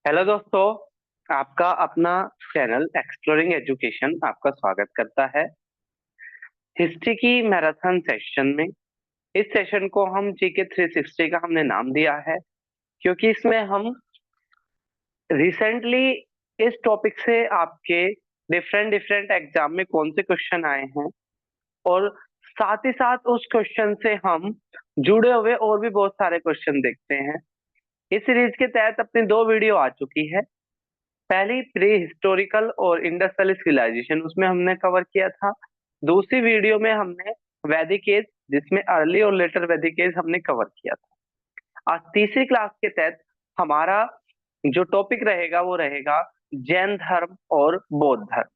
Hello दोस्तों। आपका अपना चैनल एक्सप्लोरिंग एजुकेशन आपका स्वागत करता है हिस्ट्री की मैराथन सेशन में। इस सेशन को हम जीके 360 का हमने नाम दिया है क्योंकि इसमें हम रिसेंटली इस टॉपिक से आपके डिफरेंट डिफरेंट एग्जाम में कौन से क्वेश्चन आए हैं और साथ ही साथ उस क्वेश्चन से हम जुड़े हुए और भी बहुत सारे क्वेश्चन देखते हैं। इस सीरीज के तहत अपनी दो वीडियो आ चुकी है। पहली प्री हिस्टोरिकल और इंडस सिविलाइजेशन, उसमें हमने कवर किया था। दूसरी वीडियो में हमने वैदिक एज, जिसमें अर्ली और लेटर वैदिक एज हमने कवर किया था। आज तीसरी क्लास के तहत हमारा जो टॉपिक रहेगा वो रहेगा जैन धर्म और बौद्ध धर्म।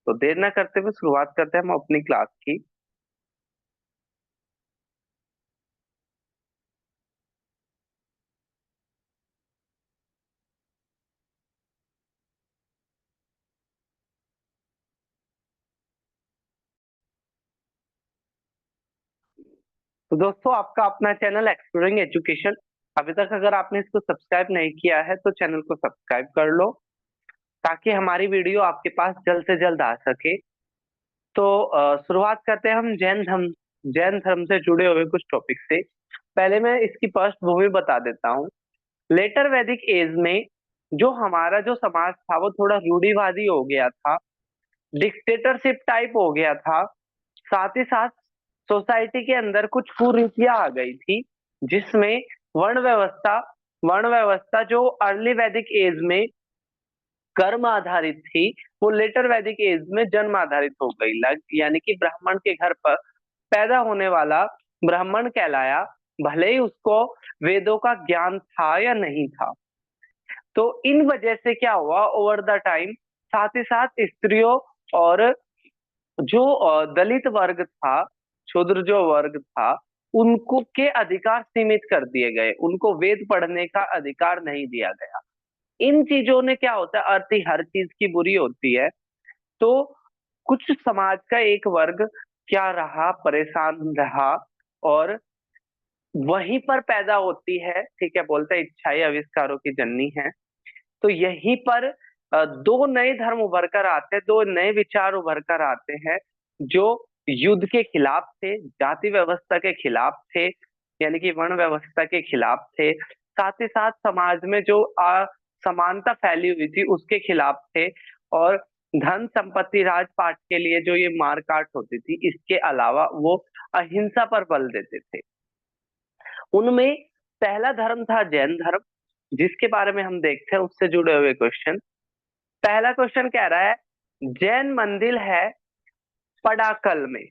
तो देर न करते हुए शुरुआत करते हैं हम अपनी क्लास की। तो दोस्तों, आपका अपना चैनल एक्सप्लोरिंग एजुकेशन, अभी तक अगर आपने इसको सब्सक्राइब नहीं किया है तो चैनल को सब्सक्राइब कर लो ताकि हमारी वीडियो आपके पास जल्द से जल्द आ सके। तो शुरुआत करते हैं हम जैन धर्म से जुड़े हुए कुछ टॉपिक से। पहले मैं इसकी पृष्ठभूमि बता देता हूँ। लेटर वैदिक एज में जो हमारा जो समाज था वो थोड़ा रूढ़िवादी हो गया था, डिक्टेटरशिप टाइप हो गया था। साथ ही साथ सोसाइटी के अंदर कुछ कुरीतियां आ गई थी, जिसमें वर्ण व्यवस्था वर्ण व्यवस्था जो अर्ली वैदिक एज में कर्म आधारित थी, वो लेटर वैदिक एज में जन्म आधारित हो गई। यानी कि ब्राह्मण के घर पर पैदा होने वाला ब्राह्मण कहलाया, भले ही उसको वेदों का ज्ञान था या नहीं था। तो इन वजह से क्या हुआ ओवर द टाइम, साथ ही साथ स्त्रियों और जो दलित वर्ग था, शूद्र जो वर्ग था, उनको के अधिकार सीमित कर दिए गए, उनको वेद पढ़ने का अधिकार नहीं दिया गया। इन चीजों ने क्या होता है, अर्थ ही हर चीज की बुरी होती है। तो कुछ समाज का एक वर्ग क्या रहा, परेशान रहा, और वहीं पर पैदा होती है, ठीक है, बोलते हैं इच्छाएं आविष्कारों की जननी है। तो यहीं पर दो नए धर्म उभर कर आते हैं, दो नए विचार उभर कर आते हैं जो युद्ध के खिलाफ थे, जाति व्यवस्था के खिलाफ थे, यानी कि वर्ण व्यवस्था के खिलाफ थे। साथ ही साथ समाज में जो असमानता फैली हुई थी उसके खिलाफ थे। और धन संपत्ति राजपाट के लिए जो ये मारकाट होती थी, इसके अलावा वो अहिंसा पर बल देते थे। उनमें पहला धर्म था जैन धर्म, जिसके बारे में हम देखते हैं उससे जुड़े हुए क्वेश्चन। पहला क्वेश्चन कह रहा है, जैन मंदिर है पडाकल में,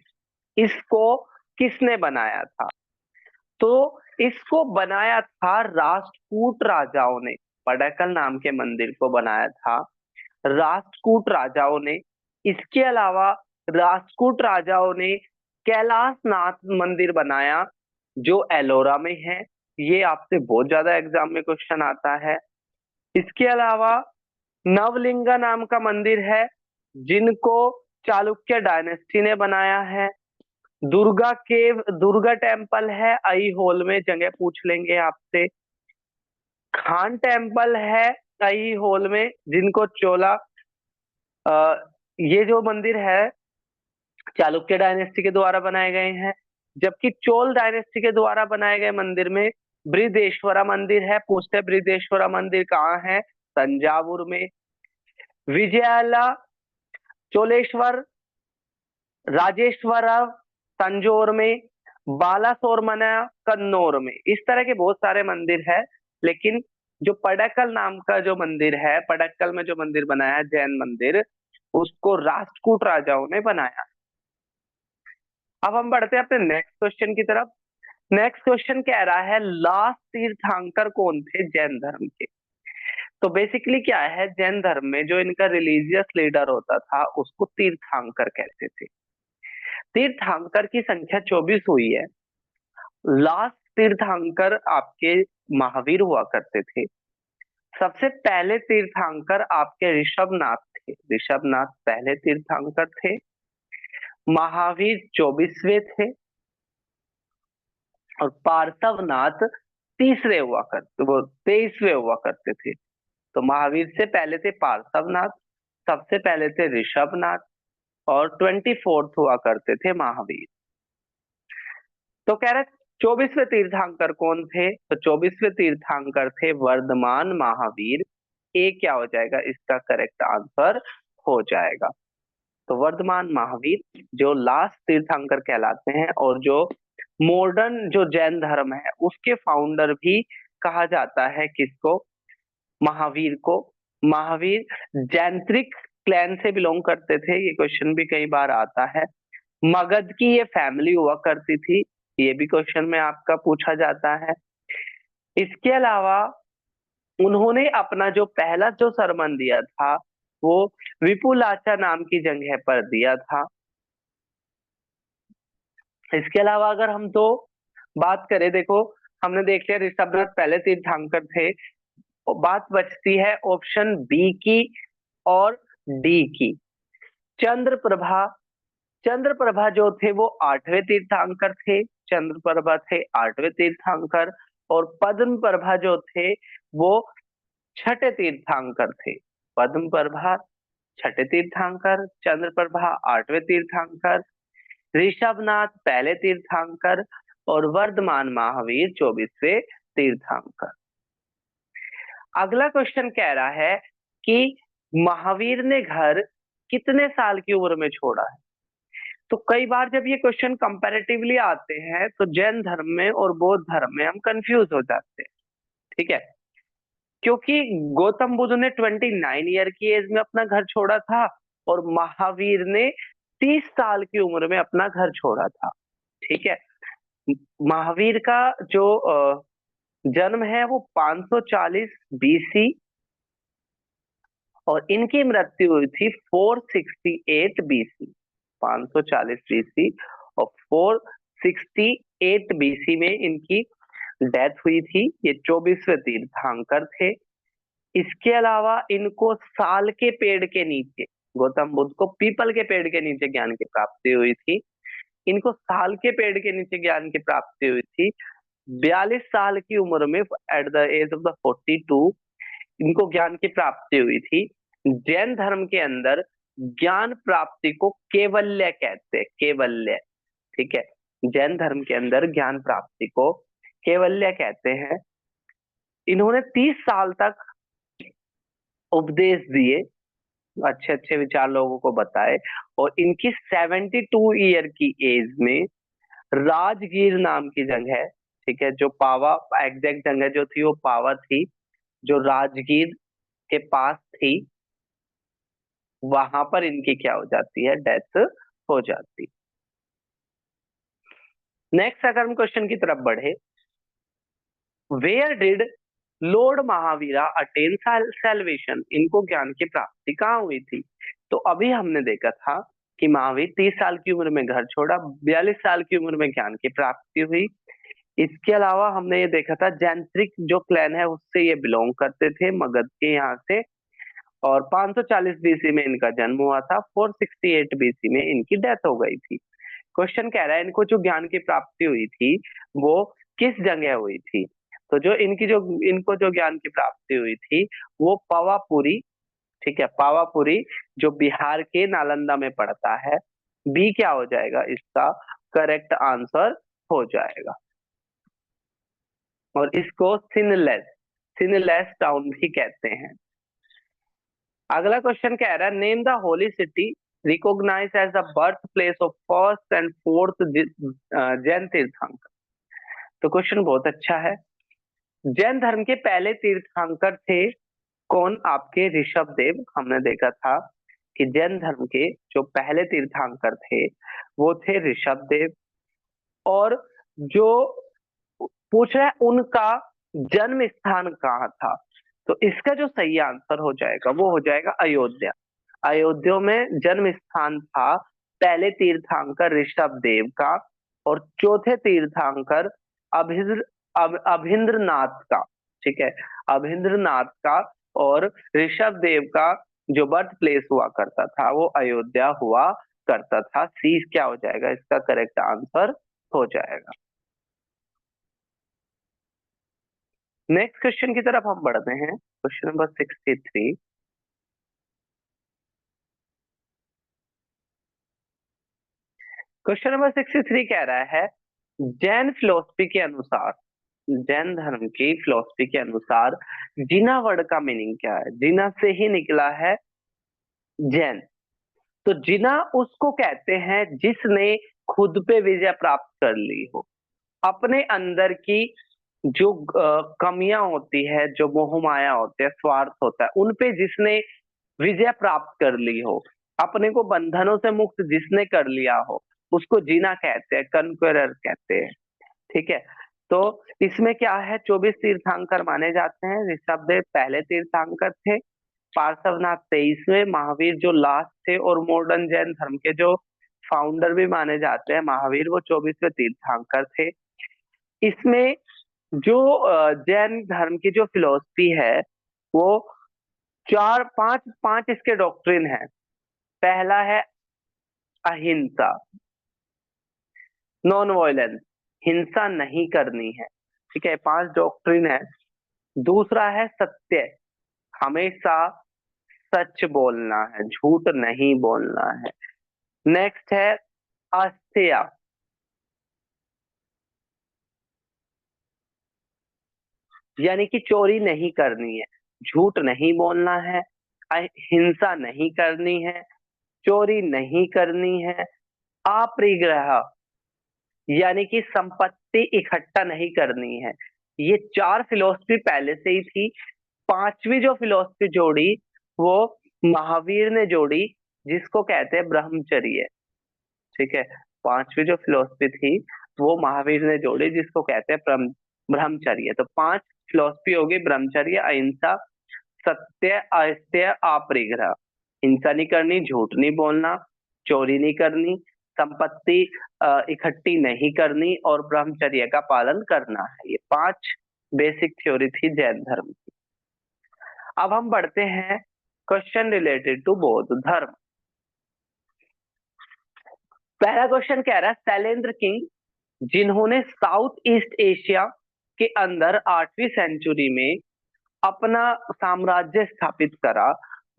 इसको किसने बनाया था? तो इसको बनाया था राष्ट्रकूट राजाओं ने। पडाकल नाम के मंदिर को बनाया था राष्ट्रकूट राजाओं ने। इसके अलावा राष्ट्रकूट राजाओं ने कैलाश नाथ मंदिर बनाया, जो एलोरा में है। ये आपसे बहुत ज्यादा एग्जाम में क्वेश्चन आता है। इसके अलावा नवलिंगा नाम का मंदिर है, जिनको चालुक्य डायनेस्टी ने बनाया है। दुर्गा टेम्पल है आई होल में, जगह पूछ लेंगे आपसे। खान टेम्पल है आई होल में, जिनको चोला अ, ये जो मंदिर है चालुक्य डायनेस्टी के द्वारा बनाए गए हैं। जबकि चोल डायनेस्टी के द्वारा बनाए गए मंदिर में बृहदेश्वरा मंदिर है। पूछते बृहदेश्वरा मंदिर कहाँ है? तंजावुर में। विजयाला, चोलेश्वर, राजेश्वर, तंजौर में। बालासोरमना, कन्नौर में। इस तरह के बहुत सारे मंदिर है, लेकिन जो पडक्कल नाम का जो मंदिर है, पडक्कल में जो मंदिर बनाया है जैन मंदिर, उसको राष्ट्रकूट राजाओं ने बनाया। अब हम बढ़ते हैं अपने नेक्स्ट क्वेश्चन की तरफ। नेक्स्ट क्वेश्चन कह रहा है, लास्ट तीर्थंकर कौन थे जैन धर्म के? तो बेसिकली क्या है, जैन धर्म में जो इनका रिलीजियस लीडर होता था उसको तीर्थंकर कहते थे। तीर्थंकर की संख्या 24 हुई है। लास्ट तीर्थंकर आपके महावीर हुआ करते थे। सबसे पहले तीर्थंकर आपके ऋषभनाथ थे। ऋषभनाथ पहले तीर्थंकर थे। महावीर 24वें थे और पार्श्वनाथ तीसरे हुआ करते, वो 23वें हुआ करते थे। तो महावीर से पहले थे पार्श्वनाथ, सबसे पहले थे ऋषभनाथ, और 24th हुआ करते थे महावीर। तो कह रहे 24वें तीर्थंकर कौन थे? तो 24वें तीर्थंकर थे वर्धमान महावीर। ए क्या हो जाएगा इसका करेक्ट आंसर हो जाएगा। तो वर्धमान महावीर जो लास्ट तीर्थंकर कहलाते हैं, और जो मॉडर्न जो जैन धर्म है उसके फाउंडर भी कहा जाता है किसको? महावीर को। महावीर जैंत्रिक क्लैन से बिलोंग करते थे, ये क्वेश्चन भी कई बार आता है। मगध की ये फैमिली हुआ करती थी, ये भी क्वेश्चन में आपका पूछा जाता है। इसके अलावा उन्होंने अपना जो पहला जो सरमन दिया था वो विपुलाचा नाम की जगह पर दिया था। इसके अलावा अगर हम तो बात करें, देखो हमने देख लिया ऋषभनाथ पहले तीर्थंकर थे, बात बचती है ऑप्शन बी की और डी की। चंद्रप्रभा, चंद्रप्रभा जो थे वो 8वें तीर्थंकर थे, चंद्रप्रभा थे 8वें तीर्थंकर। और पद्म प्रभा जो थे वो 6ठे तीर्थंकर थे। पद्म प्रभा 6ठे तीर्थंकर, चंद्रप्रभा 8वें तीर्थंकर, ऋषभनाथ पहले तीर्थंकर, और वर्धमान महावीर 24वें तीर्थंकर। अगला क्वेश्चन कह रहा है कि महावीर ने घर कितने साल की उम्र में छोड़ा है? तो कई बार जब ये क्वेश्चन कंपैरेटिवली आते हैं तो जैन धर्म में और बौद्ध धर्म में हम कंफ्यूज हो जाते हैं, ठीक है? क्योंकि गौतम बुद्ध ने 29 ईयर की एज में अपना घर छोड़ा था, और महावीर ने 30 साल की उम्र में अपना घर छोड़ा था, ठीक है? महावीर का जो जन्म है वो 540 बीसी, और इनकी मृत्यु हुई थी 468 बीसी। 540 बीसी और 468 बीसी में इनकी डेथ हुई थी। ये 24वें तीर्थंकर थे। इसके अलावा इनको साल के पेड़ के नीचे, गौतम बुद्ध को पीपल के पेड़ के नीचे ज्ञान की प्राप्ति हुई थी। इनको साल के पेड़ के नीचे ज्ञान की प्राप्ति हुई थी। 42 साल की उम्र में at the age of the 42 इनको ज्ञान की प्राप्ति हुई थी। जैन धर्म के अंदर ज्ञान प्राप्ति को केवल्य कहते हैं, केवल्य, ठीक है? जैन धर्म के अंदर ज्ञान प्राप्ति को केवल्य कहते हैं। इन्होंने 30 साल तक उपदेश दिए, अच्छे अच्छे विचार लोगों को बताए, और इनकी 72 ईयर की एज में राजगीर नाम की जगह है, ठीक है, जो पावा, एग्जैक्ट जगह जो थी वो पावा थी, जो राजगीर के पास थी, वहां पर इनकी क्या हो जाती है? डेथ हो जाती। नेक्स्ट अगर हम क्वेश्चन की तरफ बढ़े, where did lord Mahavira attain salvation? इनको ज्ञान की प्राप्ति कहाँ हुई थी? तो अभी हमने देखा था कि महावीर 30 साल की उम्र में घर छोड़ा, 42 साल की उम्र में ज्ञान की प्राप्ति हुई। इसके अलावा हमने ये देखा था जैंत्रिक जो क्लैन है उससे ये बिलोंग करते थे, मगध के यहाँ से, और 540 बीसी में इनका जन्म हुआ था, 468 बीसी में इनकी डेथ हो गई थी। क्वेश्चन कह रहा है इनको जो ज्ञान की प्राप्ति हुई थी वो किस जगह हुई थी? तो जो इनकी जो इनको जो ज्ञान की प्राप्ति हुई थी वो पावापुरी, ठीक है, पावापुरी जो बिहार के नालंदा में पड़ता है। बी क्या हो जाएगा इसका करेक्ट आंसर हो जाएगा। और इसको सिनलेस, सिनलेस टाउन भी कहते हैं। अगला क्वेश्चन कह रहा है name the holy city recognise as the birth place of first and fourth Jain tirthankar. तो क्वेश्चन बहुत अच्छा है। जैन धर्म के पहले तीर्थंकर थे कौन? आपके ऋषभ देव। हमने देखा था कि जैन धर्म के जो पहले तीर्थंकर थे वो थे ऋषभ देव। और जो पूछ रहा है उनका जन्म स्थान कहाँ था, तो इसका जो सही आंसर हो जाएगा वो हो जाएगा अयोध्या। अयोध्या में जन्म स्थान था पहले तीर्थंकर ऋषभ देव का, और चौथे तीर्थंकर अभिंद्र अभिंद्रनाथ का, ठीक है, अभिंद्रनाथ का। और ऋषभ देव का जो बर्थ प्लेस हुआ करता था वो अयोध्या हुआ करता था। सी क्या हो जाएगा इसका करेक्ट आंसर हो जाएगा। नेक्स्ट क्वेश्चन की तरफ हम बढ़ते हैं, क्वेश्चन नंबर 63। क्वेश्चन नंबर 63 कह रहा है, जैन फिलोसफी के अनुसार, जैन धर्म की फिलोसफी के अनुसार जीना वर्ड का मीनिंग क्या है? जीना से ही निकला है जैन। तो जीना उसको कहते हैं जिसने खुद पे विजय प्राप्त कर ली हो, अपने अंदर की जो कमियां होती है, जो मोह माया होते हैं, स्वार्थ होता है, उन पे जिसने विजय प्राप्त कर ली हो, अपने को बंधनों से मुक्त जिसने कर लिया हो, उसको जीना कहते हैं, कन्क्वेरर कहते हैं। ठीक है। तो इसमें क्या है, 24 तीर्थंकर माने जाते हैं। ऋषभदेव पहले तीर्थंकर थे, पार्श्वनाथ 23वें, महावीर जो लास्ट थे, और मॉडर्न जैन धर्म के जो फाउंडर भी माने जाते हैं महावीर, वो 24वें तीर्थंकर थे। इसमें जो जैन धर्म की जो फिलोसफी है, वो चार पांच पांच इसके डॉक्ट्रिन है। पहला है अहिंसा, नॉन वायलेंस, हिंसा नहीं करनी है। ठीक है, 5 डॉक्ट्रिन है। दूसरा है सत्य, हमेशा सच बोलना है, झूठ नहीं बोलना है। नेक्स्ट है आस्तेय, यानी कि चोरी नहीं करनी है, झूठ नहीं बोलना है, हिंसा नहीं करनी है, चोरी नहीं करनी है, अपरिग्रह, यानी कि संपत्ति इकट्ठा नहीं करनी है। ये 4 फिलोसफी पहले से ही थी। पांचवी जो फिलोसफी जोड़ी, वो महावीर ने जोड़ी, जिसको कहते हैं ब्रह्मचर्य। ठीक है, पांचवी जो फिलोसफी थी, वो महावीर ने जोड़ी, जिसको कहते हैं ब्रह्मचर्य। तो 5 फिलोसफी होगी, ब्रह्मचर्य, अहिंसा, सत्य, अस्तेय, अपरिग्रह। हिंसा नहीं करनी, झूठ नहीं बोलना, चोरी नहीं करनी, संपत्ति इकट्ठी नहीं करनी, और ब्रह्मचर्य का पालन करना है। ये 5 बेसिक थ्योरी थी जैन धर्म की। अब हम बढ़ते हैं क्वेश्चन रिलेटेड टू बौद्ध धर्म। पहला क्वेश्चन कह रहा है, शैलेंद्र किंग, जिन्होंने साउथ ईस्ट एशिया के अंदर 8वीं सेंचुरी में अपना साम्राज्य स्थापित करा,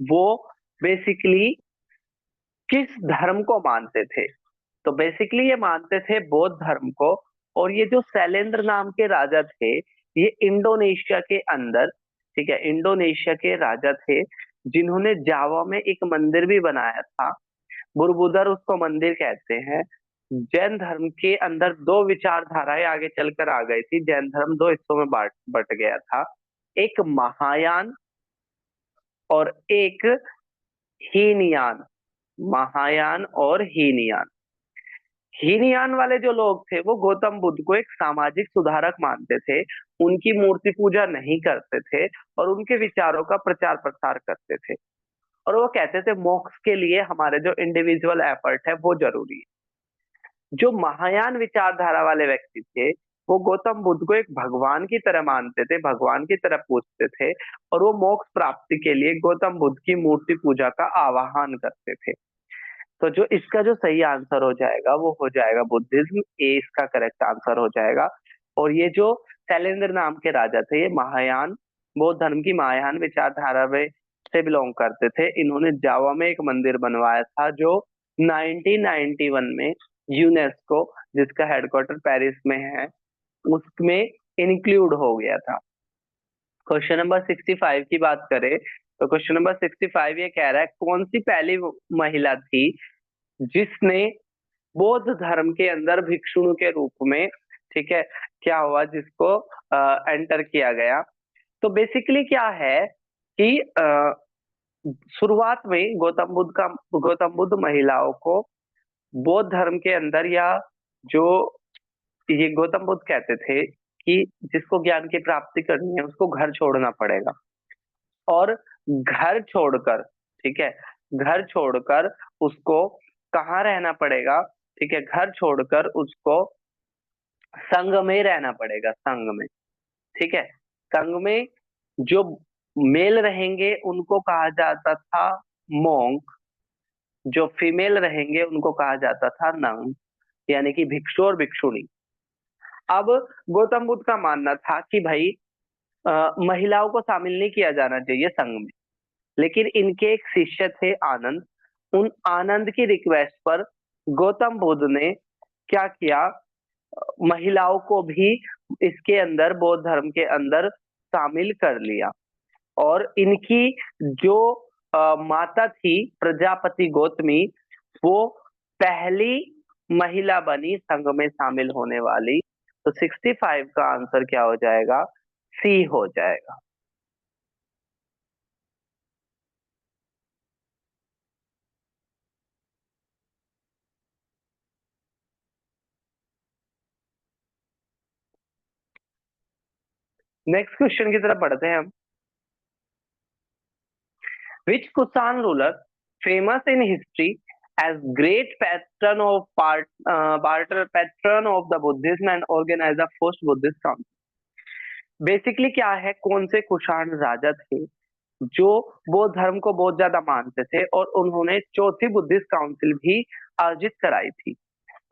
वो बेसिकली किस धर्म को मानते थे? तो बेसिकली ये मानते थे बौद्ध धर्म को। और ये जो शैलेंद्र नाम के राजा थे, ये इंडोनेशिया के अंदर, ठीक है, इंडोनेशिया के राजा थे, जिन्होंने जावा में एक मंदिर भी बनाया था। बुरबुदर उसको मंदिर कहते हैं। जैन धर्म के अंदर 2 विचारधाराएं आगे चलकर आ गई थी। जैन धर्म 2 हिस्सों में बट गया था, एक महायान और एक हीनयान। महायान और हीनयान। हीनयान वाले जो लोग थे, वो गौतम बुद्ध को एक सामाजिक सुधारक मानते थे, उनकी मूर्ति पूजा नहीं करते थे, और उनके विचारों का प्रचार प्रसार करते थे। और वो कहते थे मोक्ष के लिए हमारे जो इंडिविजुअल एफर्ट है वो जरूरी है। जो महायान विचारधारा वाले व्यक्ति थे, वो गौतम बुद्ध को एक भगवान की तरह मानते थे, भगवान की तरह पूजते थे, और वो मोक्ष प्राप्ति के लिए गौतम बुद्ध की मूर्ति पूजा का आवाहन करते थे। तो जो इसका जो सही आंसर हो जाएगा, वो हो जाएगा बुद्धिज्म। ए इसका करेक्ट आंसर हो जाएगा। और ये जो शैलेंद्र नाम के राजा थे, ये महायान, बौद्ध धर्म की महायान विचारधारा में से बिलोंग करते थे। इन्होंने जावा में एक मंदिर बनवाया था, जो 1991 में यूनेस्को, जिसका हेडक्वार्टर पेरिस में है, उसमें इंक्लूड हो गया था। क्वेश्चन नंबर 65 की बात करें, तो क्वेश्चन नंबर 65 ये कह रहा है, कौन सी पहली महिला थी जिसने बौद्ध धर्म के अंदर भिक्षुण के रूप में, ठीक है, क्या हुआ, जिसको एंटर किया गया? तो बेसिकली क्या है कि शुरुआत में गौतम बुद्ध महिलाओं को बौद्ध धर्म के अंदर, या जो ये गौतम बुद्ध कहते थे कि जिसको ज्ञान की प्राप्ति करनी है, उसको घर छोड़ना पड़ेगा। और घर छोड़कर, ठीक है, घर छोड़कर उसको कहाँ रहना पड़ेगा? ठीक है, घर छोड़कर उसको संघ में रहना पड़ेगा, संघ में। ठीक है, संघ में जो मेल रहेंगे उनको कहा जाता था मोंक, जो फीमेल रहेंगे उनको कहा जाता था नंग, यानी कि भिक्षु और भिक्षुणी। अब गौतम बुद्ध का मानना था कि भाई महिलाओं को शामिल नहीं किया जाना चाहिए संघ में। लेकिन इनके एक शिष्य थे आनंद, उन आनंद की रिक्वेस्ट पर गौतम बुद्ध ने क्या किया, महिलाओं को भी इसके अंदर, बौद्ध धर्म के अंदर शामिल कर लिया। और इनकी जो माता थी प्रजापति गौतमी, वो पहली महिला बनी संघ में शामिल होने वाली। तो 65 का आंसर क्या हो जाएगा, सी हो जाएगा। नेक्स्ट क्वेश्चन की तरफ बढ़ते हैं हम। Which Kusan ruler, famous in history as great patron of patron of the Buddhism and organized the first Buddhist council? Basically क्या है, कौन से कुषाण राजा थे जो बौद्ध धर्म को बहुत ज्यादा मानते थे और उन्होंने चौथी बुद्धिस्ट काउंसिल भी आयोजित कराई थी।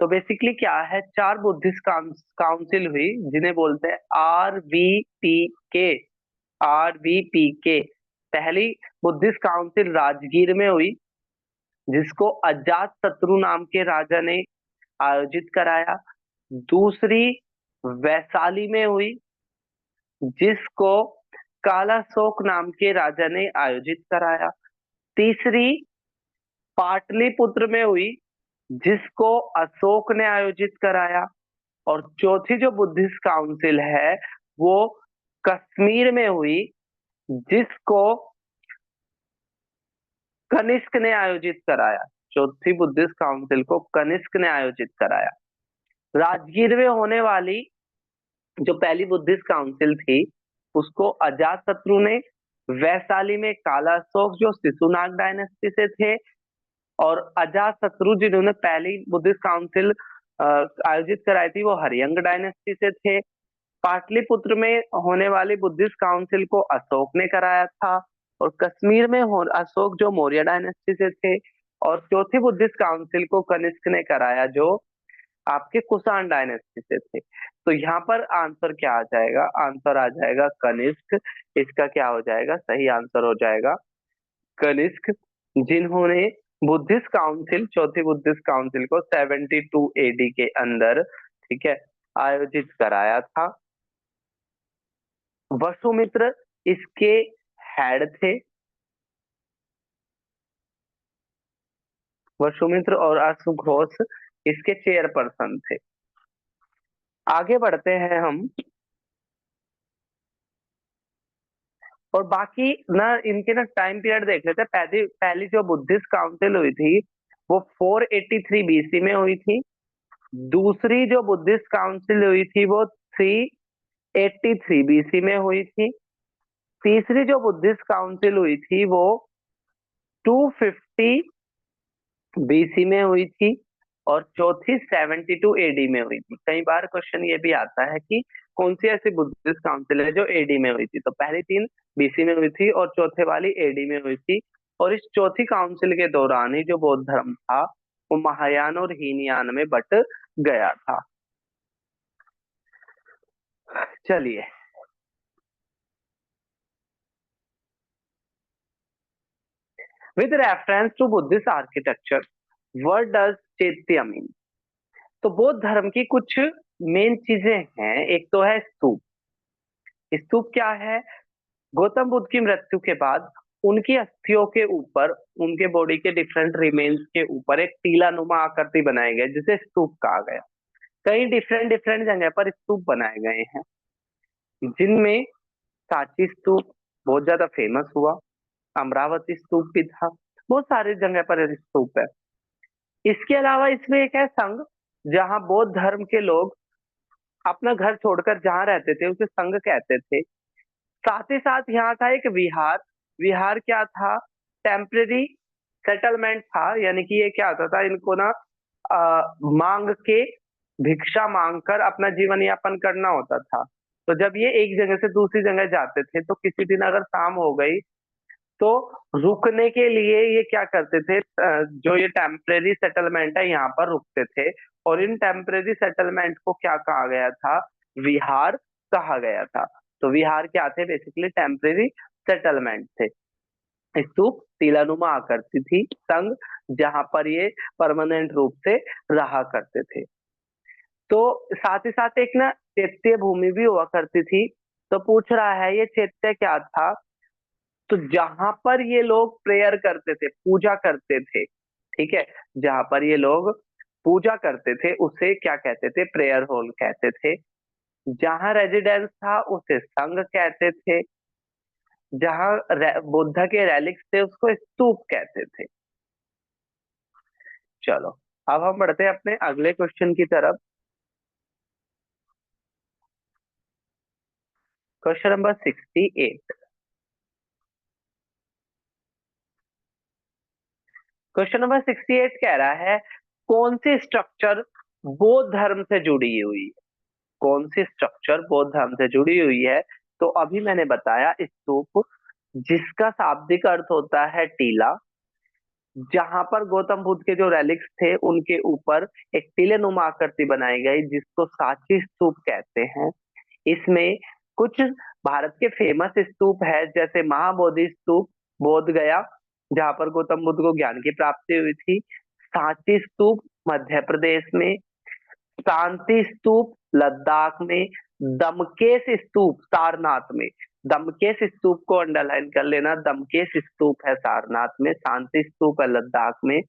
तो बेसिकली क्या है, चार बुद्धिस्ट काउंसिल हुई जिन्हें बोलते हैं RVPK। RVPK पहली बुद्धिस्ट काउंसिल राजगीर में हुई, जिसको अजात शत्रु नाम के राजा ने आयोजित कराया। दूसरी वैशाली में हुई, जिसको कालाशोक नाम के राजा ने आयोजित कराया। तीसरी पाटलिपुत्र में हुई, जिसको अशोक ने आयोजित कराया। और चौथी जो बुद्धिस्ट काउंसिल है वो कश्मीर में हुई, जिसको कनिष्क ने आयोजित कराया। चौथी बुद्धिस्ट काउंसिल को कनिष्क ने आयोजित कराया। राजगीर में होने वाली जो पहली बुद्धिस्ट काउंसिल थी उसको अजात शत्रु ने, वैशाली में कालाशोक जो शिशुनाग डायनेस्टी से थे, और अजात शत्रु जिन्होंने पहली बुद्धिस्ट काउंसिल आयोजित कराई थी वो हरियंग डायनेस्टी से थे। पाटलिपुत्र में होने वाली बुद्धिस्ट काउंसिल को अशोक ने कराया था, और कश्मीर में अशोक जो मौर्य डायनेस्टी से थे। और चौथी बुद्धिस्ट काउंसिल को कनिष्क ने कराया जो आपके कुषाण डायनेस्टी से थे। तो यहाँ पर आंसर क्या आ जाएगा, आंसर आ जाएगा कनिष्क। इसका क्या हो जाएगा, सही आंसर हो जाएगा कनिष्क, जिन्होंने बुद्धिस्ट काउंसिल, चौथी बुद्धिस्ट काउंसिल को 72 AD के अंदर, ठीक है, आयोजित कराया था। वसुमित्र इसके हेड थे, वसुमित्र, और अशुघोष इसके चेयरपर्सन थे। आगे बढ़ते हैं हम। और बाकी ना इनके ना टाइम पीरियड देख लेते हैं। पहली पहली जो बुद्धिस्ट काउंसिल हुई थी वो 483 BC में हुई थी। दूसरी जो बुद्धिस्ट काउंसिल हुई थी वो 383 BC में हुई थी। तीसरी जो बुद्धिस्ट काउंसिल हुई थी वो 250 BC में हुई थी। और चौथी 72 AD में हुई थी। कई बार क्वेश्चन ये भी आता है कि कौन सी ऐसी बुद्धिस्ट काउंसिल है जो AD में हुई थी। तो पहली तीन BC में हुई थी और चौथे वाली AD में हुई थी। और इस चौथी काउंसिल के दौरान ही जो बौद्ध धर्म था वो महायान और हीनयान में बट गया था। चलिए, with reference to Buddhist architecture what does chaitya mean? तो बौद्ध धर्म की कुछ मेन चीजें हैं। एक तो है स्तूप। स्तूप क्या है, गौतम बुद्ध की मृत्यु के बाद उनकी अस्थियों के ऊपर, उनके बॉडी के डिफरेंट रिमेन्स के ऊपर एक टीला नुमा आकृति बनाए गए जिसे स्तूप कहा गया। कई डिफरेंट डिफरेंट जगह पर स्तूप बनाए गए हैं, जिनमें सांची स्तूप बहुत ज्यादा फेमस हुआ, अमरावती स्तूप भी था, बहुत सारी जगह पर स्तूप है। इसके अलावा इसमें एक है संघ, जहाँ बौद्ध धर्म के लोग अपना घर छोड़कर जहाँ रहते थे उसे संघ कहते थे। साथ ही साथ यहाँ था एक विहार। विहार क्या था, टेम्परेरी सेटलमेंट था। यानी कि ये क्या होता था, इनको ना मांग के, भिक्षा मांग कर अपना जीवन यापन करना होता था। तो जब ये एक जगह से दूसरी जगह जाते थे तो किसी दिन अगर शाम हो गई तो रुकने के लिए ये क्या करते थे, जो ये टेम्परेरी सेटलमेंट है यहाँ पर रुकते थे। और इन टेम्परेरी सेटलमेंट को क्या कहा गया था, विहार कहा गया था। तो विहार क्या थे? बेसिकली टेम्परेरी सेटलमेंट थे। स्तूप टीलानुमा आकृति थी, संघ जहां पर ये परमानेंट रूप से रहा करते थे। तो साथ ही साथ एक ना चैत्य भूमि भी हुआ करती थी। तो पूछ रहा है ये चैत्य क्या था? तो जहां पर ये लोग प्रेयर करते थे, पूजा करते थे, ठीक है, जहां पर ये लोग पूजा करते थे उसे क्या कहते थे? प्रेयर हॉल कहते थे। जहां रेजिडेंस था उसे संघ कहते थे। जहां बुद्ध के रेलिक्स थे उसको स्तूप कहते थे। चलो, अब हम बढ़ते हैं अपने अगले क्वेश्चन की तरफ। Question number 68। क्वेश्चन नंबर 68 कह रहा है कौन सी स्ट्रक्चर बौद्ध धर्म से जुड़ी हुई है? कौन सी स्ट्रक्चर बौद्ध धर्म से जुड़ी हुई है? तो अभी मैंने बताया स्तूप, जिसका शाब्दिक अर्थ होता है टीला। जहां पर गौतम बुद्ध के जो रेलिक्स थे उनके ऊपर एक टीले नुमा आकृति बनाई गई जिसको सांची स्तूप कहते हैं। इसमें कुछ भारत के फेमस स्तूप है, जैसे महाबोधि स्तूप बोध गया, जहां पर गौतम बुद्ध को ज्ञान की प्राप्ति हुई थी। सांची स्तूप मध्य प्रदेश में, शांति स्तूप लद्दाख में, दमकेश स्तूप सारनाथ में। दमकेश स्तूप को अंडरलाइन कर लेना, दमकेश स्तूप है सारनाथ में, शांति स्तूप है लद्दाख में,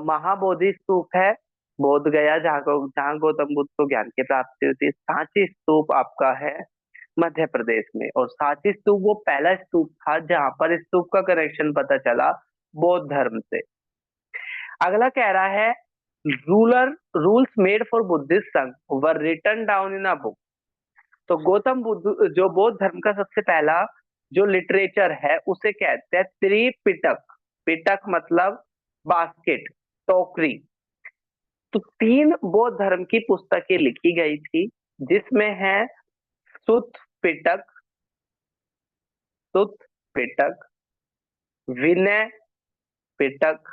महाबोधि स्तूप है बोध गया, जहाँ गौतम बुद्ध को ज्ञान की प्राप्ति हुई थी। सांची स्तूप आपका है मध्य प्रदेश में, और सांची स्तूप वो पहला स्तूप था जहां पर स्तूप का कनेक्शन पता चला बौद्ध धर्म से। अगला कह रहा है rules made for Buddhist sangha were written down in a book. तो गौतम बुद्ध जो बौद्ध धर्म का सबसे पहला जो लिटरेचर है उसे कहते हैं त्रिपिटक। पिटक मतलब बास्केट, टोकरी। तो 3 बौद्ध धर्म की पुस्तकें लिखी गई थी, जिसमें है सुत्त पिटक, सुत्त पिटक, विनय पिटक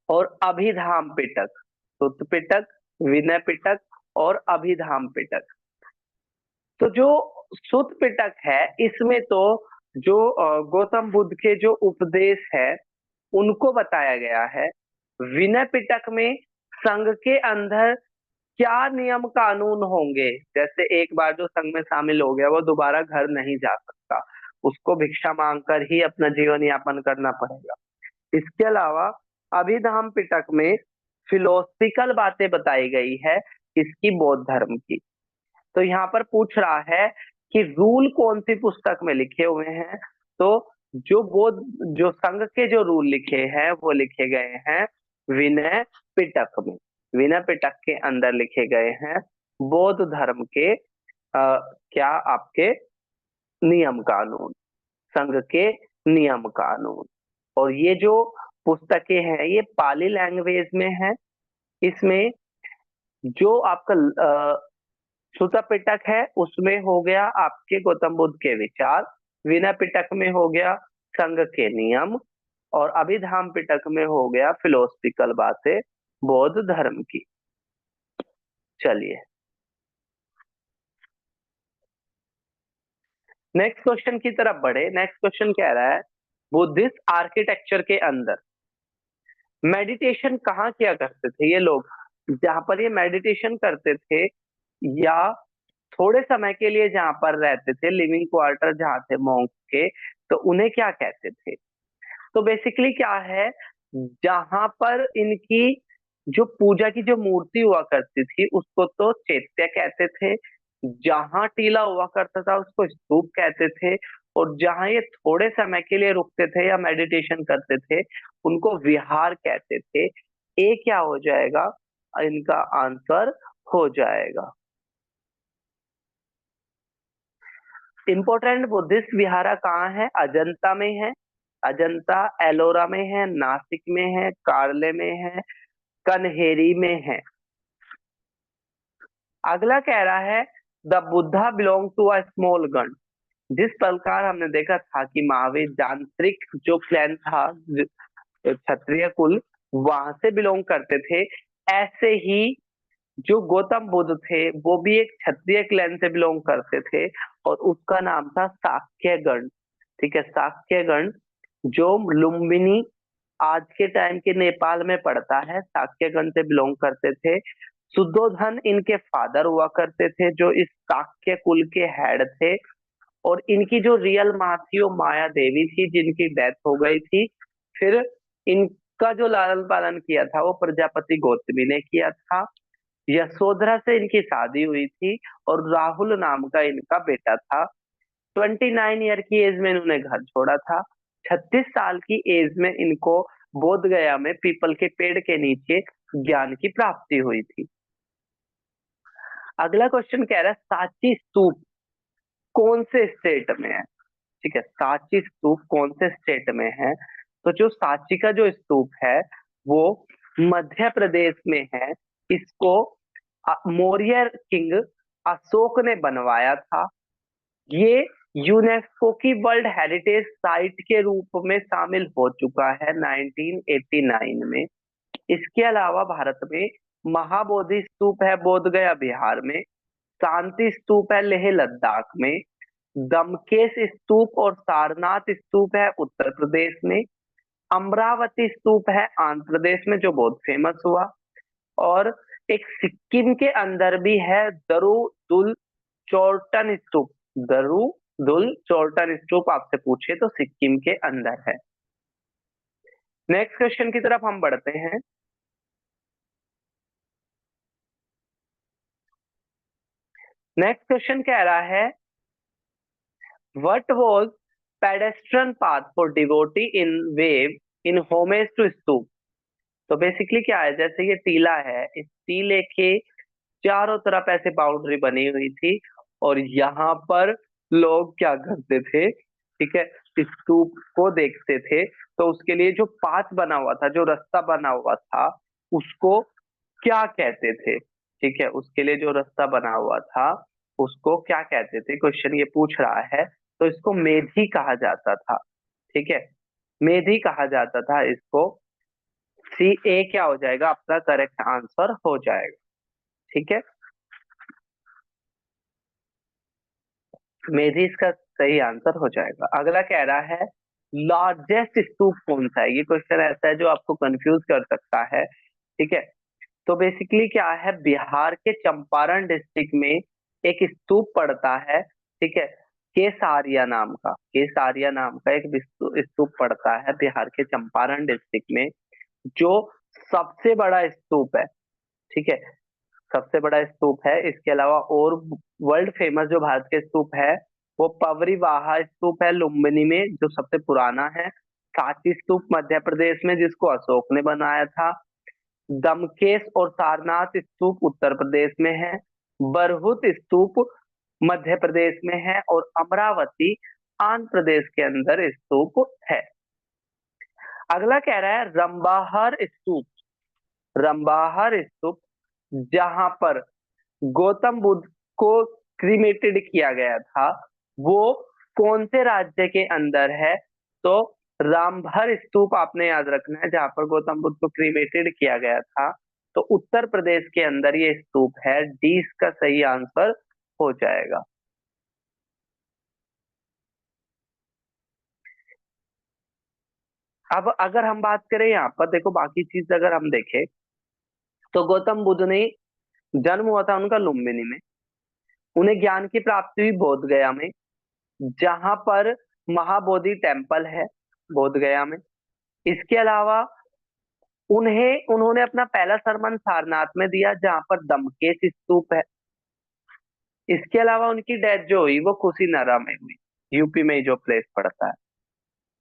और अभिधाम पिटक। सुत्त पिटक, विनय पिटक और अभिधाम पिटक। तो जो सुत्त पिटक है इसमें तो जो गौतम बुद्ध के जो उपदेश है उनको बताया गया है। विनय पिटक में संघ के अंदर क्या नियम कानून होंगे, जैसे एक बार जो संघ में शामिल हो गया वो दोबारा घर नहीं जा सकता, उसको भिक्षा मांगकर ही अपना जीवन यापन करना पड़ेगा। इसके अलावा अभिधाम पिटक में फिलोसफिकल बातें बताई गई है इसकी बौद्ध धर्म की। तो यहाँ पर पूछ रहा है कि रूल कौन सी पुस्तक में लिखे हुए हैं? तो जो बौद्ध जो संघ के जो रूल लिखे हैं वो लिखे गए हैं विनय पिटक में। विनय पिटक के अंदर लिखे गए हैं बौद्ध धर्म के क्या आपके नियम कानून, संघ के नियम कानून। और ये जो पुस्तकें हैं ये पाली लैंग्वेज में है। इसमें जो आपका सुत्त पिटक है उसमें हो गया आपके गौतम बुद्ध के विचार, विनय पिटक में हो गया संघ के नियम, और अभिधाम पिटक में हो गया फिलोसफिकल बातें बौद्ध धर्म की। चलिए नेक्स्ट क्वेश्चन की तरफ बढ़े। नेक्स्ट क्वेश्चन कह रहा है बुद्धिस्ट आर्किटेक्चर के अंदर मेडिटेशन कहाँ किया करते थे ये लोग? जहां पर ये मेडिटेशन करते थे या थोड़े समय के लिए जहां पर रहते थे, लिविंग क्वार्टर जहां थे मॉन्क के, तो उन्हें क्या कहते थे? तो बेसिकली क्या है, जहां पर इनकी जो पूजा की जो मूर्ति हुआ करती थी उसको तो चैत्य कहते थे, जहां टीला हुआ करता था उसको स्तूप कहते थे, और जहां ये थोड़े समय के लिए रुकते थे या मेडिटेशन करते थे उनको विहार कहते थे। ए क्या हो जाएगा? इनका आंसर हो जाएगा। इंपॉर्टेंट बुद्धिस्ट विहारा कहाँ है? अजंता में है, अजंता एलोरा में है, नासिक में है, कार्ले में है, कन्हेरी में है। अगला कह रहा है the Buddha belong to a small gana. जिस प्रकार हमने देखा था कि महावीर यांत्रिक जो क्लैन था, क्षत्रिय कुल, वहां से बिलोंग करते थे, ऐसे ही जो गौतम बुद्ध थे वो भी एक क्षत्रिय क्लैन से बिलोंग करते थे, और उसका नाम था साक्यगण। ठीक है, साक्यगण, जो लुम्बिनी आज के टाइम के नेपाल में पड़ता है, साक्यगण से बिलोंग करते थे। शुद्धोधन इनके फादर हुआ करते थे, जो इस शाक्य कुल के हेड थे। और इनकी जो रियल माँ थी वो माया देवी थी, जिनकी डेथ हो गई थी। फिर इनका जो लालन पालन किया था वो प्रजापति गौतमी ने किया था। यशोधरा से इनकी शादी हुई थी, और राहुल नाम का इनका बेटा था। 29 ईयर की एज में इन्होंने घर छोड़ा था। 36 साल की एज में इनको बोध गया में पीपल के पेड़ के नीचे ज्ञान की प्राप्ति हुई थी। अगला क्वेश्चन कह रहा है सांची स्तूप कौन से स्टेट में है। ठीक है, सांची स्तूप कौन से स्टेट में है। तो जो सांची का जो स्तूप है वो मध्य प्रदेश में है। इसको मौर्य किंग अशोक ने बनवाया था। ये यूनेस्को की वर्ल्ड हेरिटेज साइट के रूप में शामिल हो चुका है 1989 में। इसके अलावा भारत में महाबोधि स्तूप है बोध गया बिहार में। शांति स्तूप है लेह लद्दाख में। दमकेश स्तूप और सारनाथ स्तूप है उत्तर प्रदेश में। अमरावती स्तूप है आंध्र प्रदेश में, जो बहुत फेमस हुआ। और एक सिक्किम के अंदर भी है दरू दुल चोर्टन स्तूप। दरू दुल चोर्टन स्तूप आपसे पूछे तो सिक्किम के अंदर है। नेक्स्ट क्वेश्चन की तरफ हम बढ़ते हैं। नेक्स्ट क्वेश्चन कह रहा है what was pedestrian path for devotee in wave in homage to stupa. तो बेसिकली क्या है, जैसे ये टीला है, इस टीले के चारों तरफ ऐसे बाउंड्री बनी हुई थी, और यहाँ पर लोग क्या करते थे, ठीक है, स्तूप को देखते थे। तो उसके लिए जो पाथ बना हुआ था, जो रास्ता बना हुआ था, उसको क्या कहते थे। ठीक है, उसके लिए जो रास्ता बना हुआ था उसको क्या कहते थे, क्वेश्चन ये पूछ रहा है। तो इसको मेधी कहा जाता था। ठीक है, मेधी कहा जाता था इसको। सी ए क्या हो जाएगा, आपका करेक्ट आंसर हो जाएगा। ठीक है, मेरी इसका सही आंसर हो जाएगा। अगला कह रहा है लार्जेस्ट स्तूप कौन सा है। ये क्वेश्चन ऐसा है जो आपको कंफ्यूज कर सकता है। ठीक है, तो बेसिकली क्या है, बिहार के चंपारण डिस्ट्रिक्ट में एक स्तूप पड़ता है। ठीक है, केसारिया नाम का एक स्तूप पड़ता है बिहार के चंपारण डिस्ट्रिक्ट में, जो सबसे बड़ा स्तूप है। ठीक है, सबसे बड़ा स्तूप है। इसके अलावा और वर्ल्ड फेमस जो भारत के स्तूप है वो पवरीवाहा स्तूप है लुम्बिनी में, जो सबसे पुराना है। सांची स्तूप मध्य प्रदेश में, जिसको अशोक ने बनाया था। दमकेश और सारनाथ स्तूप उत्तर प्रदेश में है। बरहुत स्तूप मध्य प्रदेश में है, और अमरावती आंध्र प्रदेश के अंदर स्तूप है। अगला कह रहा है रंबाहर स्तूप। रंबाहर स्तूप जहां पर गौतम बुद्ध को क्रीमेटेड किया गया था, वो कौन से राज्य के अंदर है। तो रामभर स्तूप आपने याद रखना है, जहां पर गौतम बुद्ध को क्रीमेटेड किया गया था। तो उत्तर प्रदेश के अंदर ये स्तूप है। डी इसका सही आंसर हो जाएगा। अब अगर हम बात करें यहाँ पर, देखो बाकी चीज अगर हम देखें, तो गौतम बुद्ध ने जन्म हुआ था उनका लुम्बिनी में। उन्हें ज्ञान की प्राप्ति हुई बोध गया में, जहां पर महाबोधि टेम्पल है बोध गया में। इसके अलावा उन्होंने अपना पहला सरमन सारनाथ में दिया, जहां पर दमकेश स्तूप है। इसके अलावा उनकी डेथ जो हुई वो कुशीनरा में हुई, यूपी में ही जो प्लेस पड़ता है।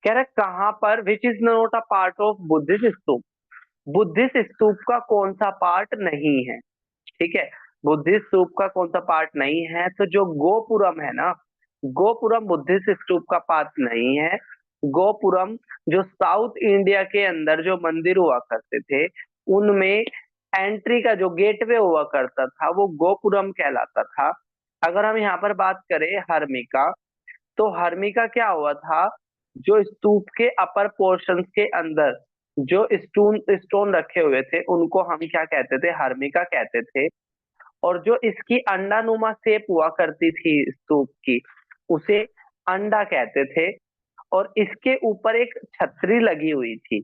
कह रहे कहां पर, which is not a part of Buddhist stupa. Buddhist stupa का कौन सा पार्ट नहीं है। ठीक है, बुद्धिस्ट स्तूप का कौन सा पार्ट नहीं है। तो जो गोपुरम है ना, गोपुरम बुद्धिस्ट स्तूप का पार्ट नहीं है। गोपुरम जो साउथ इंडिया के अंदर जो मंदिर हुआ करते थे, उनमें एंट्री का जो गेटवे हुआ करता था वो गोपुरम कहलाता था। अगर हम यहाँ पर बात करें हर्मिका, तो हर्मिका क्या हुआ था, जो स्तूप के अपर पोर्शन के अंदर जो स्टोन स्टोन रखे हुए थे उनको हम क्या कहते थे, हर्मिका कहते थे। और जो इसकी अंडानुमा शेप हुआ करती थी स्तूप की, उसे अंडा कहते थे। और इसके ऊपर एक छतरी लगी हुई थी,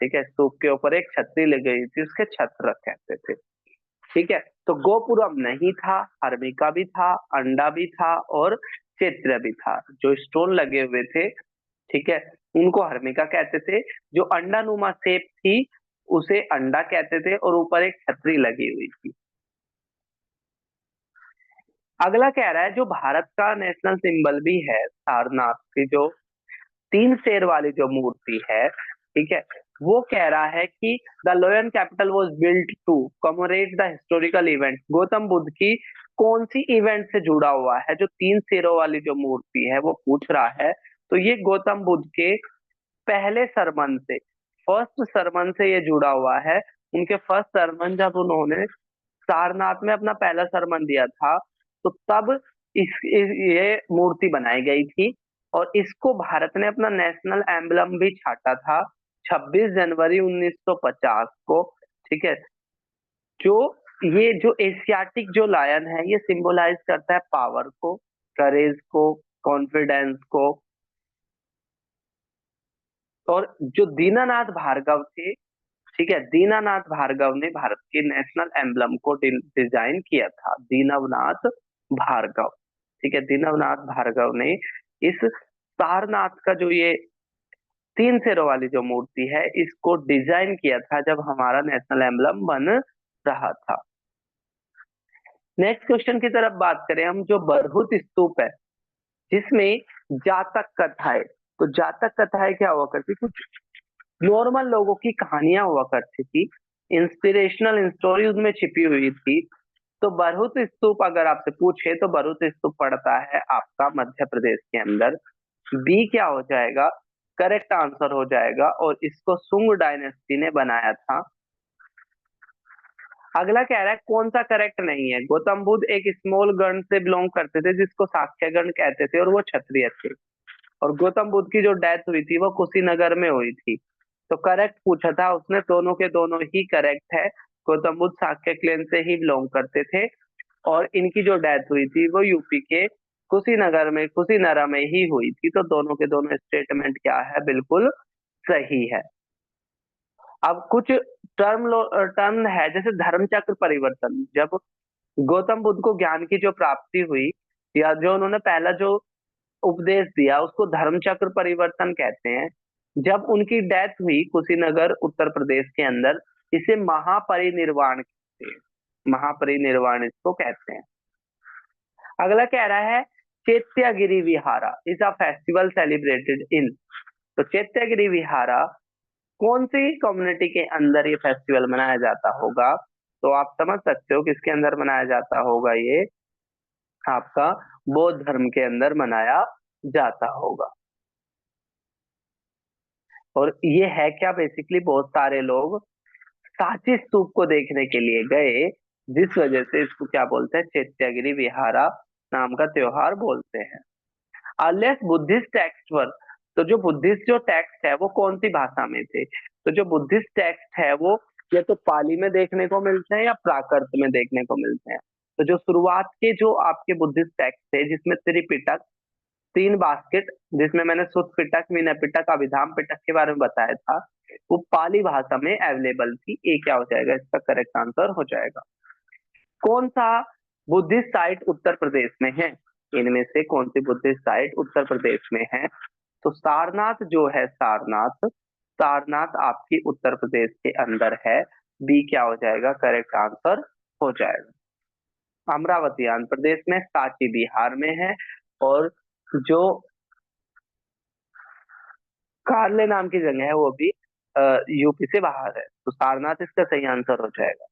ठीक है, स्तूप के ऊपर एक छतरी लगी हुई थी, उसके छत्र कहते थे। ठीक है, तो गोपुरम नहीं था, हर्मिका भी था, अंडा भी था और चित्र भी था। जो स्टोन लगे हुए थे, ठीक है, उनको हर्मिका कहते थे। जो अंडानुमा शेप थी उसे अंडा कहते थे और ऊपर एक छतरी लगी हुई थी। अगला कह रहा है जो भारत का नेशनल सिंबल भी है, सारनाथ की जो तीन शेर वाली जो मूर्ति है, ठीक है, वो कह रहा है कि the lion capital was built to commemorate the historical event. Gautam Buddha की कौन सी इवेंट से जुड़ा हुआ है? जो तीन शेरों वाली जो मूर्ति है वो पूछ रहा है। तो ये गौतम बुद्ध के पहले सरमन से, फर्स्ट सरमन से ये जुड़ा हुआ है। उनके फर्स्ट सरमन जब उन्होंने सारनाथ में अपना पहला सरमन दिया था, तो तब ये मूर्ति बनाई गई थी। और इसको भारत ने अपना नेशनल एम्बलम भी छाटा था 26 जनवरी 1950 को। ठीक है, जो ये जो एशियाटिक जो लायन है ये सिंबलाइज करता है पावर को, करेज को, कॉन्फिडेंस को। और जो दीनानाथ भार्गव थे, ठीक है, दीनानाथ भार्गव ने भारत के नेशनल एम्बलम को डिजाइन किया था, दीनवनाथ भार्गव। ठीक है, दीनवनाथ भार्गव ने इस सारनाथ का जो ये तीन सिरों वाली जो मूर्ति है इसको डिजाइन किया था जब हमारा नेशनल एम्बलम बन रहा था। नेक्स्ट क्वेश्चन की तरफ बात करें हम, जो बरहुत स्तूप है जिसमें जातक कथाएं, तो जातक कथाएं क्या हुआ करती, कुछ नॉर्मल लोगों की कहानियां हुआ करती थी, इंस्पिरेशनल स्टोरी उसमें छिपी हुई थी। तो बरहुत स्तूप अगर आपसे पूछे तो बरहुत स्तूप पड़ता है आपका मध्य प्रदेश के अंदर। बी क्या हो जाएगा, करेक्ट आंसर हो जाएगा, और इसको सुंग डायनेस्टी ने बनाया था। अगला कह रहा है कौन सा करेक्ट नहीं है। गौतम बुद्ध एक स्मॉल गण से बिलोंग करते थे जिसको साक्य गण कहते थे और वो क्षत्रिय थे। और गौतम बुद्ध की जो डेथ हुई थी वो कुशीनगर में हुई थी। तो करेक्ट पूछा था उसने, दोनों के दोनों ही करेक्ट है। गौतम बुद्ध साक्य क्लेन से ही बिलोंग करते थे और इनकी जो डेथ हुई थी वो यूपी के कुशीनगर में, कुशीनरा में ही हुई थी। तो दोनों के दोनों स्टेटमेंट क्या है, बिल्कुल सही है। अब कुछ टर्म है, जैसे धर्म चक्र परिवर्तन। जब गौतम बुद्ध को ज्ञान की जो प्राप्ति हुई या जो उन्होंने पहला जो उपदेश दिया उसको धर्म चक्र परिवर्तन कहते हैं। जब उनकी डेथ हुई कुशीनगर उत्तर प्रदेश के अंदर, इसे महापरिनिर्वाण कहते हैं, महापरिनिर्वाण इसको कहते हैं। अगला कह रहा है Chaityagiri Vihara is a festival celebrated in. तो चैत्यागिरी विहारा कौन सी कम्युनिटी के अंदर ये फेस्टिवल मनाया जाता होगा? तो आप समझ सकते हो किसके अंदर मनाया जाता होगा, ये आपका बौद्ध धर्म के अंदर मनाया जाता होगा। और ये है क्या, बेसिकली बहुत सारे लोग सांची स्तूप को देखने के लिए गए, जिस वजह से इसको क्या बोलते हैं, चैत्यागिरी विहारा नाम का त्योहार बोलते हैं। अर्लिएस्ट बुद्धिस्ट टेक्स्ट वर, तो जो बुद्धिस्ट जो टेक्स्ट है वो कौन सी भाषा में थे? तो जो बुद्धिस्ट टेक्स्ट है वो या तो पाली में देखने को मिलते हैं या प्राकृत में देखने को मिलते हैं। तो जो शुरुआत के जो आपके बुद्धिस्ट टेक्स्ट थे जिसमें त्रिपिटक, तीन बास्केट, जिसमें मैंने सुत पिटक, विनय पिटक, अभिधाम पिटक के बारे में बताया था, वो पाली भाषा में अवेलेबल थी। ए क्या हो जाएगा, इसका करेक्ट आंसर हो जाएगा। कौन सा बुद्धिस्ट साइट उत्तर प्रदेश में है? इनमें से कौन सी बुद्धिस्ट साइट उत्तर प्रदेश में है? तो सारनाथ जो है, सारनाथ, सारनाथ आपकी उत्तर प्रदेश के अंदर है। बी क्या हो जाएगा, करेक्ट आंसर हो जाएगा। अमरावती आंध्र प्रदेश में, सांची बिहार में है, और जो कार्ले नाम की जगह है वो भी यूपी से बाहर है। तो सारनाथ इसका सही आंसर हो जाएगा।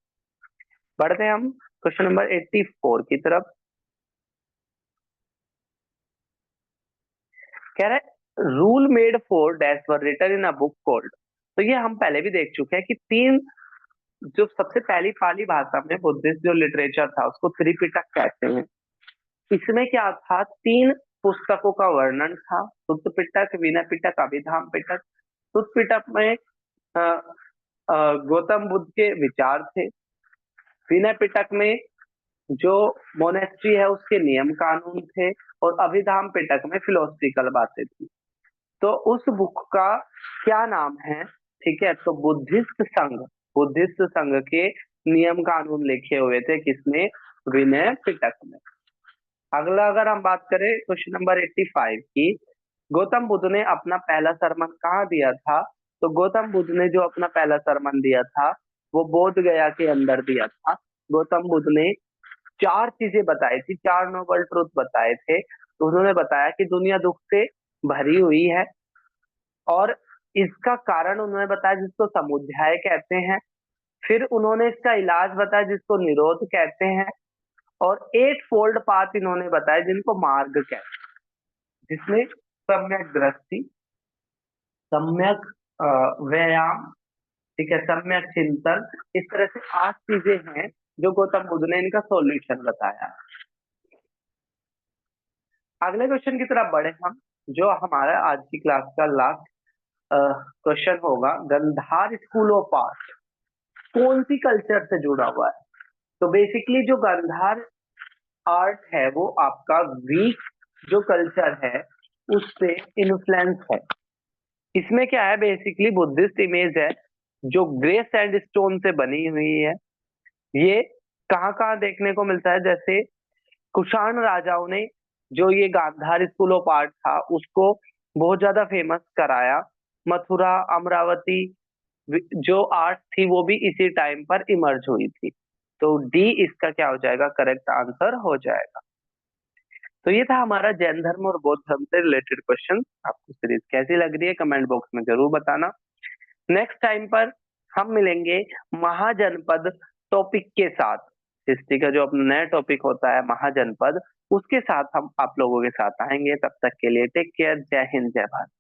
बढ़ते हैं हम क्वेश्चन नंबर 84 की तरफ। कह रहा है rule made for dash were written in a book called. तो ये हम पहले भी देख चुके हैं कि तीन, जो सबसे पहली पाली भाषा में बुद्धिस्ट जो लिटरेचर था उसको त्रिपिटक कहते हैं। इसमें क्या था, तीन पुस्तकों का वर्णन था, सुत्त पिटक, विनय पिटक, अभिधाम पिटक। सुत्त पिटक में अ, गौतम बुद्ध के विचार थे। विनय पिटक में जो मोनेस्ट्री है उसके नियम कानून थे, और अभिधाम पिटक में फिलोसफिकल बातें थी। तो उस बुक का क्या नाम है? ठीक है, तो बुद्धिस्ट संघ के नियम कानून लिखे हुए थे किसने? विनय पिटक में। अगला अगर हम बात करें क्वेश्चन नंबर 85 की, गौतम बुद्ध ने अपना पहला सरमन कहाँ दिया था? तो गौतम बुद्ध ने जो अपना पहला सरमन दिया था वो बोध गया के अंदर दिया था। गौतम बुद्ध ने चार चीजें बताई थी, चार नोबल ट्रुथ बताए थे। तो उन्होंने बताया कि दुनिया दुख से भरी हुई है, और इसका कारण उन्होंने बताया जिसको समुदाय कहते हैं। फिर उन्होंने इसका इलाज बताया जिसको निरोध कहते हैं। और एट फोल्ड पाथ इन्होंने बताया जिनको मार्ग कहते हैं, जिसमें सम्यक दृष्टि, सम्यक व्यायाम, ठीक है, सम्यक चिंतन, इस तरह से आठ चीजें हैं जो गौतम बुद्ध ने इनका सॉल्यूशन बताया। अगले क्वेश्चन की तरफ बढ़े हम, जो हमारा आज की क्लास का लास्ट क्वेश्चन होगा। गंधार स्कूल ऑफ आर्ट कौन सी कल्चर से जुड़ा हुआ है? तो बेसिकली जो गंधार आर्ट है वो आपका ग्रीक जो कल्चर है उससे इन्फ्लुएंस है। इसमें क्या है, बेसिकली बुद्धिस्ट इमेज है जो ग्रे सैंडस्टोन से बनी हुई है। ये कहाँ कहाँ देखने को मिलता है? जैसे कुषाण राजाओं ने जो ये गांधार स्कूल ऑफ आर्ट था उसको बहुत ज्यादा फेमस कराया। मथुरा, अमरावती जो आर्ट थी वो भी इसी टाइम पर इमर्ज हुई थी। तो डी इसका क्या हो जाएगा? करेक्ट आंसर हो जाएगा। तो ये था हमारा जैन धर्म और बौद्ध धर्म से रिलेटेड क्वेश्चन। आपको सीरीज कैसी लग रही है कमेंट बॉक्स में जरूर बताना। नेक्स्ट टाइम पर हम मिलेंगे महाजनपद टॉपिक के साथ। हिस्ट्री का जो अपना नया टॉपिक होता है महाजनपद, उसके साथ हम आप लोगों के साथ आएंगे। तब तक के लिए टेक केयर। जय हिंद, जय भारत।